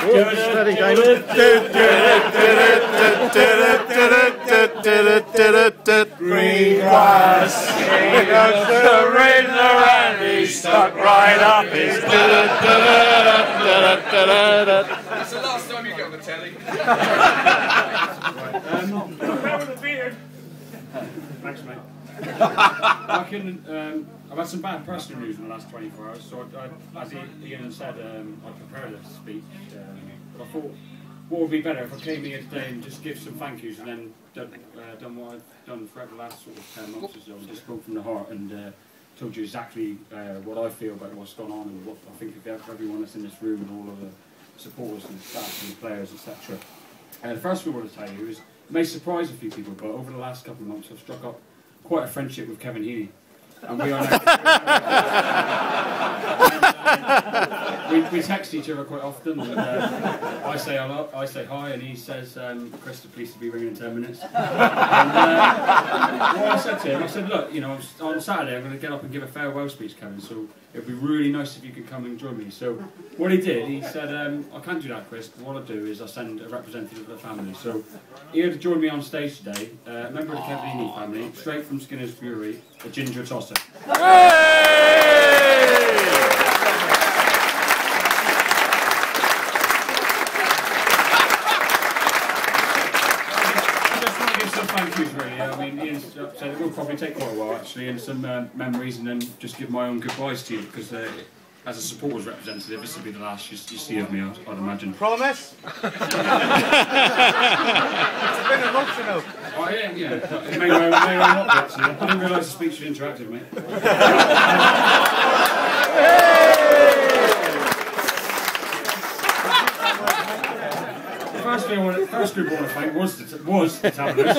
Steady, Damon. Green grass, he goes the riddler and he's stuck right up his. That's the last time you get on the telly. Having a beard. Thanks, mate. I've had some bad personal news in the last 24 hours, so as Ian said, I prepared a speech, but I thought what would be better if I came here today and just give some thank yous and then done what I've done throughout the last sort of 10 months or so, just spoke from the heart and told you exactly what I feel about what's gone on and what I think of everyone that's in this room and all of the supporters and staff and players, etc. The first thing I want to tell you is, it may surprise a few people, but over the last couple of months I've struck up quite a friendship with Kevin Heaney. And we are now we text each other quite often, and I say hello, I say hi, and he says, Chris, the police will be ringing in 10 minutes. And what I said to him, I said, look, you know, on Saturday I'm going to get up and give a farewell speech, Kevin, so it would be really nice if you could come and join me. So what he did, he said, I can't do that, Chris, but what I'll do is I'll send a representative of the family. So here to join me on stage today, a member of the Kevin Heaney family, straight from Skinner's Brewery, a ginger tosser. Thank yous, really. I mean, Ian said it will probably take quite a while, actually, and some memories, and then just give my own goodbyes to you, because as a supporters representative, this will be the last you see of me, I'd imagine. Promise? It's been emotional. Oh, yeah. It may well not be, actually. I didn't realise the speech was interactive, mate. First group I want to thank was the Taverners.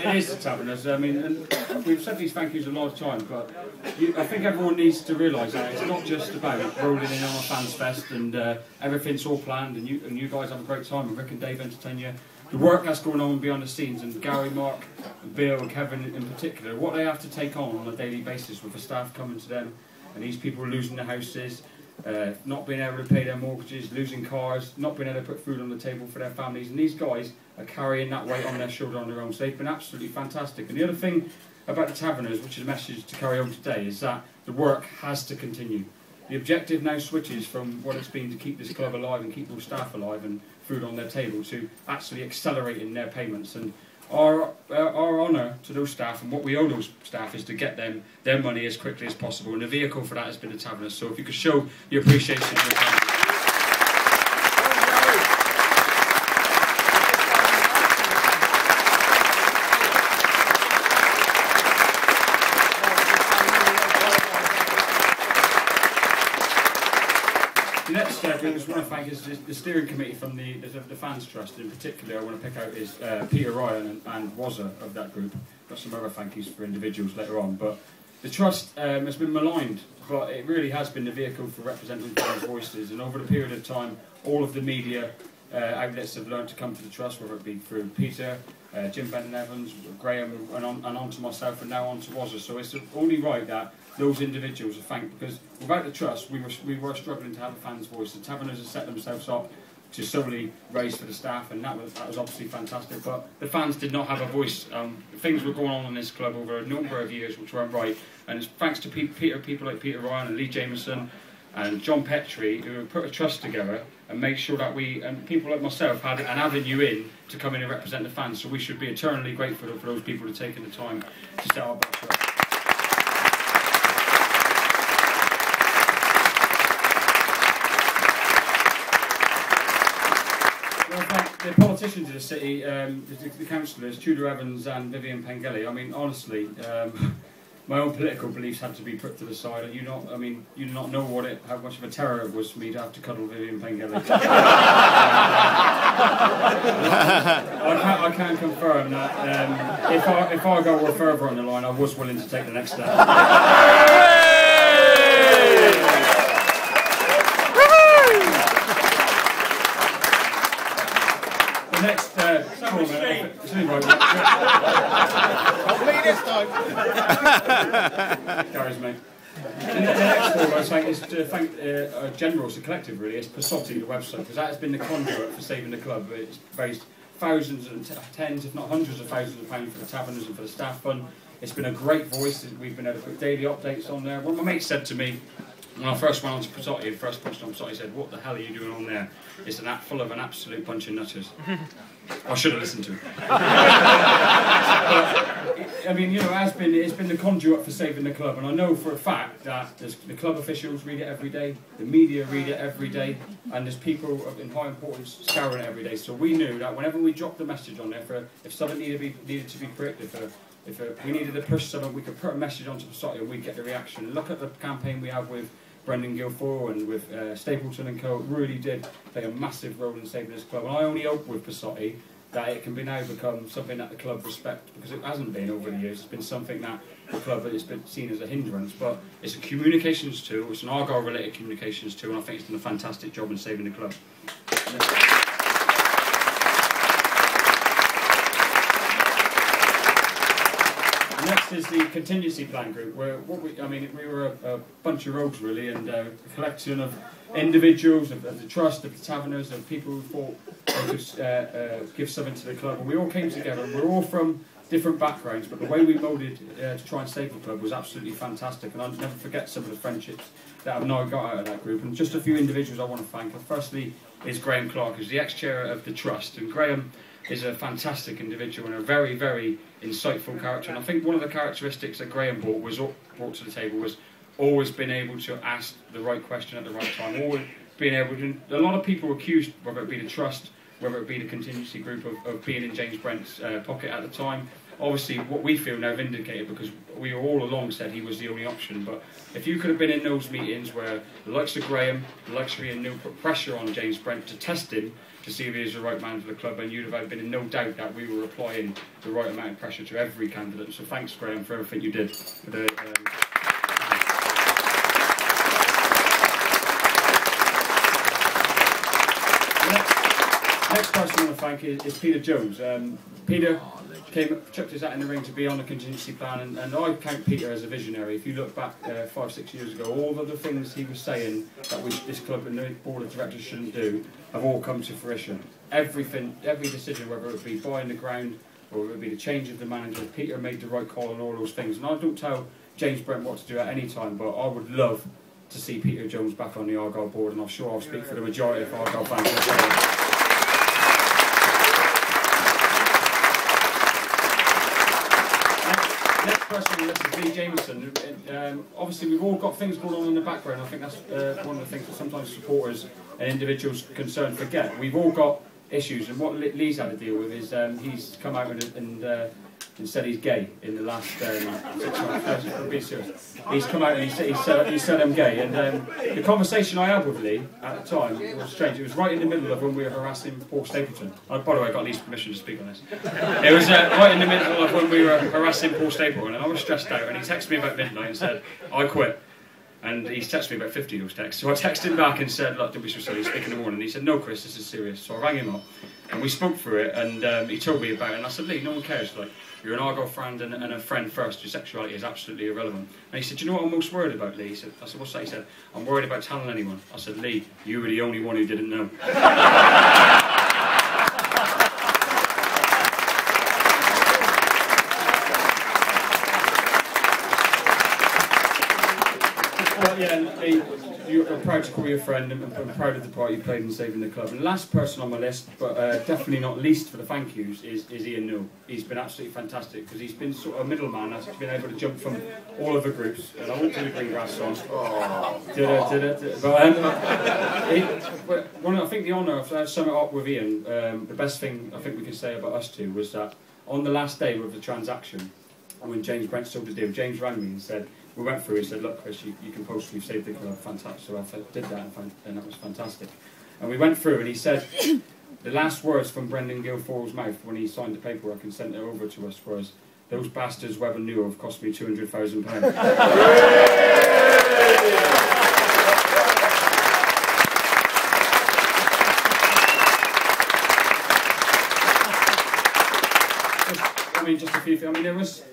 It is the Taverners. I mean, and we've said these thank yous a lot of times, but I think everyone needs to realise that it's not just about rolling in on a fans fest and everything's all planned and you guys have a great time and Rick and Dave entertain you. The work that's going on behind the scenes, and Gary, Mark, and Bill and Kevin in particular, what they have to take on a daily basis with the staff coming to them and these people losing their houses, not being able to pay their mortgages, losing cars, not being able to put food on the table for their families, and these guys are carrying that weight on their shoulder on their own, so they've been absolutely fantastic. And the other thing about the Taverners, which is a message to carry on today, is that the work has to continue. The objective now switches from what it's been to keep this club alive and keep those staff alive and food on their table to actually accelerating their payments. And our honour to those staff and what we owe those staff is to get them their money as quickly as possible, and the vehicle for that has been the Taverners. So if you could show your appreciation to the Taverners. The next step I just want to thank is the steering committee from the Fans Trust. In particular, I want to pick out is Peter Ryan and Wazza of that group. Got some other thank yous for individuals later on, but the Trust has been maligned, but it really has been the vehicle for representing fans' voices, and over the period of time all of the media outlets have learned to come to the Trust, whether it be through Peter, Jim Benton-Evans, Graham, and on to myself, and now on to Wazza. So it's only right that those individuals are thanked, because without the Trust we were struggling to have a fan's voice. The Taverners have set themselves up to solely raise for the staff, and that was obviously fantastic, but the fans did not have a voice. Things were going on in this club over a number of years which weren't right, and it's thanks to people like Peter Ryan and Lee Jameson and John Petrie, who put a trust together and made sure that we, and people like myself, had an avenue in to come in and represent the fans. So we should be eternally grateful for those people who have taken the time to set up that trust. Well, thank the politicians of the city, the councillors, Tudor Evans and Vivian Pengelly. I mean, honestly, my own political beliefs had to be put to the side, and you do not know how much of a terror it was for me to have to cuddle Vivian Pengelly. I can confirm that if Argyle were further on the line, I was willing to take the next step. The next, Not me this time. Gary's mate. And the next one I think is to thank Generals, the collective really, it's Passotti, the website, because that has been the conduit for saving the club. It's raised thousands and tens, if not hundreds of thousands of pounds for the taverners and for the staff fund. It's been a great voice. We've been able to put daily updates on there. One of my mates said to me, when I first went on to Passotti, the first post on Passotti, he said, "What the hell are you doing on there? It's an app full of an absolute bunch of nutters." I should have listened to him. I mean, you know, it's been the conduit for saving the club, and I know for a fact that the club officials read it every day, the media read it every day, and there's people in high importance scouring it every day. So we knew that whenever we dropped the message on there, if something needed to be corrected, if we needed to push something, we could put a message onto Passotti and we'd get the reaction. And look at the campaign we have with Brendan Guilfoyle and with Stapleton and Co. It really did play a massive role in saving this club. And I only hope with Passotti that it can now become something that the club respect, because it hasn't been over the years. It's been something that the club has been seen as a hindrance, but it's a communications tool, it's an Argyle related communications tool, and I think it's done a fantastic job in saving the club. Next is the contingency plan group, where we were a bunch of rogues really, and a collection of individuals, of the trust, of the taverners, of people who thought they could give something to the club. And we all came together, and we're all from different backgrounds, but the way we moulded to try and save the club was absolutely fantastic, and I'll never forget some of the friendships that I've now got out of that group. And just a few individuals I want to thank. Firstly is Graham Clark, who's the ex-chair of the trust, and Graham is a fantastic individual and a very, very insightful character. And I think one of the characteristics that Graham brought to the table was always being able to ask the right question at the right time. Always being able to. A lot of people accused, whether it be the trust, whether it be the contingency group, of being in James Brent's pocket at the time. Obviously, what we feel now vindicated, because we all along said he was the only option. But if you could have been in those meetings where the likes of Graham, the likes of Ian Neal put pressure on James Brent to test him, to see if he is the right man for the club, and you'd have been in no doubt that we were applying the right amount of pressure to every candidate. So thanks, Graham, for everything you did. Next person I want to thank is Peter Jones. Peter chucked his hat in the ring to be on the contingency plan, and I count Peter as a visionary. If you look back 5-6 years ago, all of the things he was saying that this club and the board of directors shouldn't do have all come to fruition. Every decision, whether it be buying the ground or whether it be the change of the manager, Peter made the right call on all those things. And I don't tell James Brent what to do at any time, but I would love to see Peter Jones back on the Argyle board, and I'm sure I'll speak for the majority of Argyle fans. Next person on the list is Lee Jameson. Obviously, we've all got things going on in the background. I think that's one of the things that sometimes supporters and individuals concerned forget. We've all got issues, and what Lee's had to deal with is he's come out and said he's gay in the last 6 months. Be serious. He's come out and he said I'm gay. And the conversation I had with Lee at the time was strange. It was right in the middle of when we were harassing Paul Stapleton. By the way, I got Lee's permission to speak on this. It was right in the middle of when we were harassing Paul Stapleton, and I was stressed out. And he texted me about midnight and said, "I quit." And he texted me about 50 of those texts. So I texted him back and said, "Look, don't be so silly, speak in the morning." And he said, "No, Chris, this is serious." So I rang him up and we spoke through it, and he told me about it. And I said, "Lee, no one cares. Like, you're an Argyle friend and a friend first. Your sexuality is absolutely irrelevant." And he said, "Do you know what I'm most worried about, Lee?" I said, "What's that?" He said, "I'm worried about telling anyone." I said, "Lee, you were the only one who didn't know." Well, yeah, Lee, you're proud to call you a friend, and I'm proud of the part you played in saving the club. And the last person on my list, but definitely not least for the thank yous, is Ian Neal. He's been absolutely fantastic, because he's been sort of a middleman. He's been able to jump from all of the groups. And I won't do the green grass song. But I think the honour of summing it up with Ian, the best thing I think we can say about us two was that on the last day of the transaction, when James Brent sold the deal, James rang me and said, we went through, he said, "Look, Chris, you can post you've saved the club, fantastic." So I did that, and that was fantastic. And we went through, and he said, the last words from Brendan Guilfoyle's mouth when he signed the paperwork and sent it over to us was, "Those bastards Webb and Neal have cost me £200,000. mean, just a few things. I mean, there was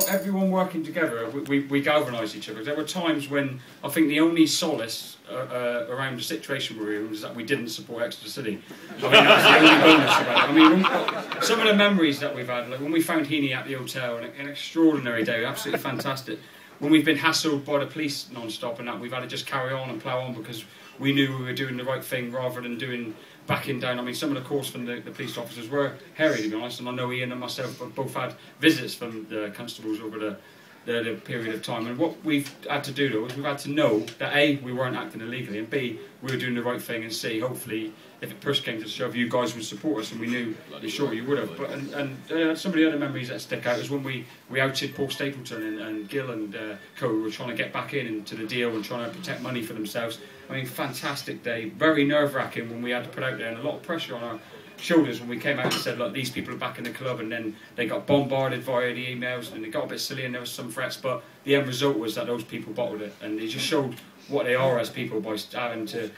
everyone working together. We galvanised each other. There were times when I think the only solace around the situation we were in was that we didn't support Exeter City. I mean, that was the only bonus about it. I mean, some of the memories that we've had, like when we found Heaney at the hotel, an extraordinary day, absolutely fantastic. When we've been hassled by the police non-stop and that, we've had to just carry on and plough on because we knew we were doing the right thing rather than backing down. I mean, some of the calls from the police officers were hairy, to be honest, and I know Ian and myself have both had visits from the constables over the period of time. And what we've had to do, though, is we've had to know that A, we weren't acting illegally, and B, we were doing the right thing, and C, hopefully, if it push came to shove, you guys would support us, and we knew, sure, you would have. But some of the other memories that stick out is when we outed Paul Stapleton and Gill and co, who were trying to get back into the deal and trying to protect money for themselves. I mean, fantastic day, very nerve-wracking when we had to put out there, and a lot of pressure on our shoulders when we came out and said, look, these people are back in the club, and then they got bombarded via the emails, and it got a bit silly, and there was some threats, but the end result was that those people bottled it, and it just showed what they are as people by having to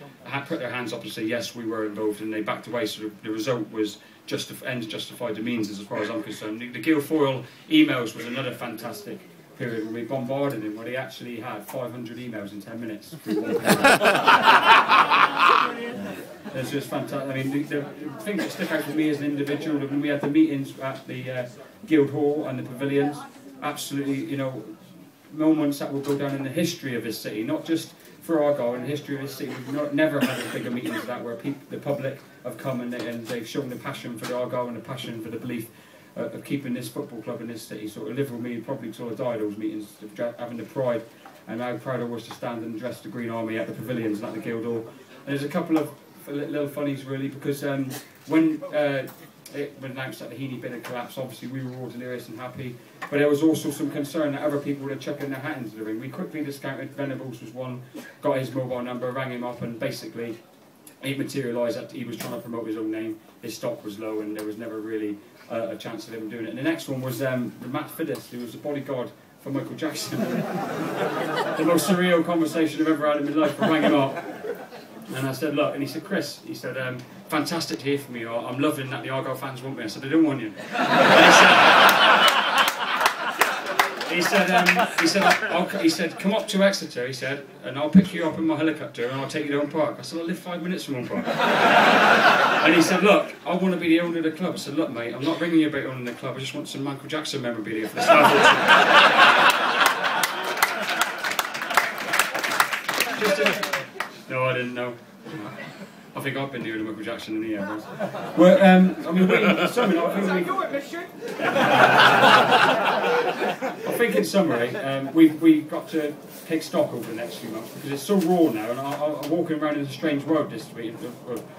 put their hands up and say, yes, we were involved, and they backed away, so the result was ends justified the means, as far as I'm concerned. The Guilfoyle emails was another fantastic period when we bombarded him, where he actually had 500 emails in 10 minutes. It's just fantastic. I mean, the things that stick out for me as an individual, when we had the meetings at the Guildhall and the pavilions, absolutely, you know, moments that will go down in the history of this city, not just for Argyle, in the history of this city. We've never had a bigger meeting than that, where the public have come and they've shown the passion for the Argyle and the passion for the belief of keeping this football club in this city. So it'll live with me probably till I die, those meetings, having the pride and how proud I was to stand and dress the Green Army at the pavilions and at the Guildhall. And there's a couple of little funnies really, because when it was announced that the Heaney bid had collapsed, obviously we were all delirious and happy, but there was also some concern that other people would have chucked their hat into the ring. We quickly discounted. Venables was one, got his mobile number, rang him up, and basically it materialised that he was trying to promote his own name. His stock was low and there was never really a chance of him doing it. And the next one was Matt Fiddis, who was the bodyguard for Michael Jackson. The most surreal conversation I've ever had in my life. I rang him up and I said, look, and he said, Chris, he said, fantastic to hear from you. I'm loving that the Argyle fans want me. I said, I don't want you. He said, come up to Exeter, he said, and I'll pick you up in my helicopter and I'll take you to Owen Park. I said, I live 5 minutes from Owen Park. And he said, look, I want to be the owner of the club. I said, look, mate, I'm not ringing you about owning the club. I just want some Michael Jackson memorabilia for the staff. No, I didn't know. I think I've been doing Michael Jackson in the air. Well, I mean, I think in summary, we've got to take stock over the next few months, because it's so raw now, and I'm walking around in a strange world this week.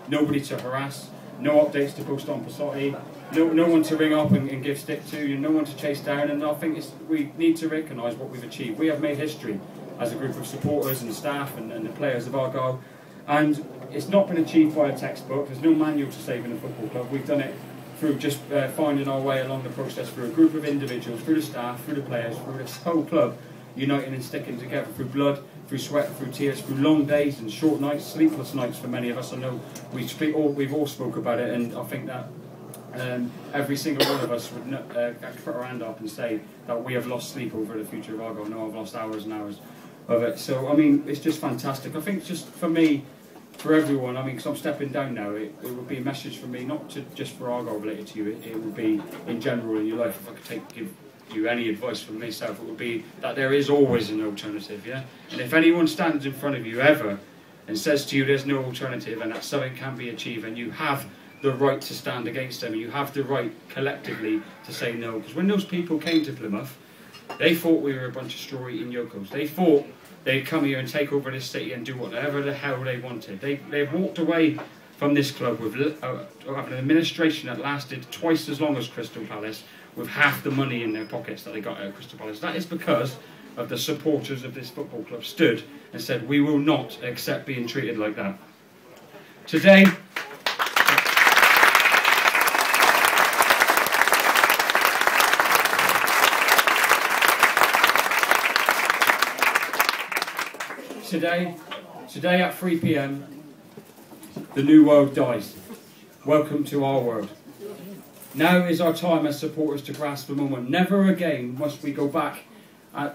Nobody to harass, no updates to post on Passotti, no one to ring up and give stick to, no one to chase down, and I think we need to recognise what we've achieved. We have made history as a group of supporters and staff and the players of Argyle, and it's not been achieved by a textbook. There's no manual to saving a football club. We've done it through just finding our way along the process, through a group of individuals, through the staff, through the players, through this whole club, uniting and sticking together through blood, through sweat, through tears, through long days and short nights, sleepless nights for many of us. I know we've all spoke about it, and I think that every single one of us would put our hand up and say that we have lost sleep over the future of Argyle. No, I've lost hours and hours of it. So, I mean, it's just fantastic. I think just for me, for everyone, I mean, because I'm stepping down now, it would be a message for me, not just for Argyle related to you, it would be in general in your life. If I could give you any advice from myself, it would be that there is always an alternative, yeah? And if anyone stands in front of you ever and says to you there's no alternative and that something can be achieved, and you have the right to stand against them, and you have the right collectively to say no. Because when those people came to Plymouth, they thought we were a bunch of straw-eating yokels. They thought they'd come here and take over this city and do whatever the hell they wanted. They've walked away from this club with having an administration that lasted twice as long as Crystal Palace, with half the money in their pockets that they got out of Crystal Palace. That is because of the supporters of this football club stood and said, we will not accept being treated like that. Today, Today at 3 PM, the new world dies. Welcome to our world. Now is our time as supporters to grasp the moment. Never again must we go back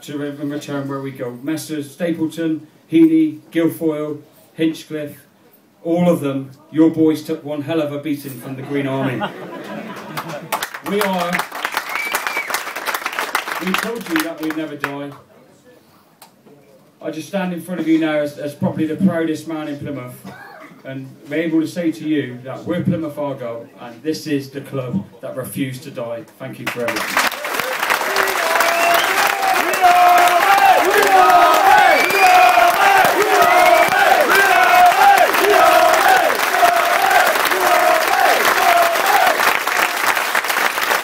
to and return where we go. Messrs Stapleton, Heaney, Guilfoyle, Hinchcliffe, all of them, your boys took one hell of a beating from the Green Army. We told you that we'd never die. I just stand in front of you now as probably the proudest man in Plymouth, and we're able to say to you that we're Plymouth Argyle, and this is the club that refused to die. Thank you for everything.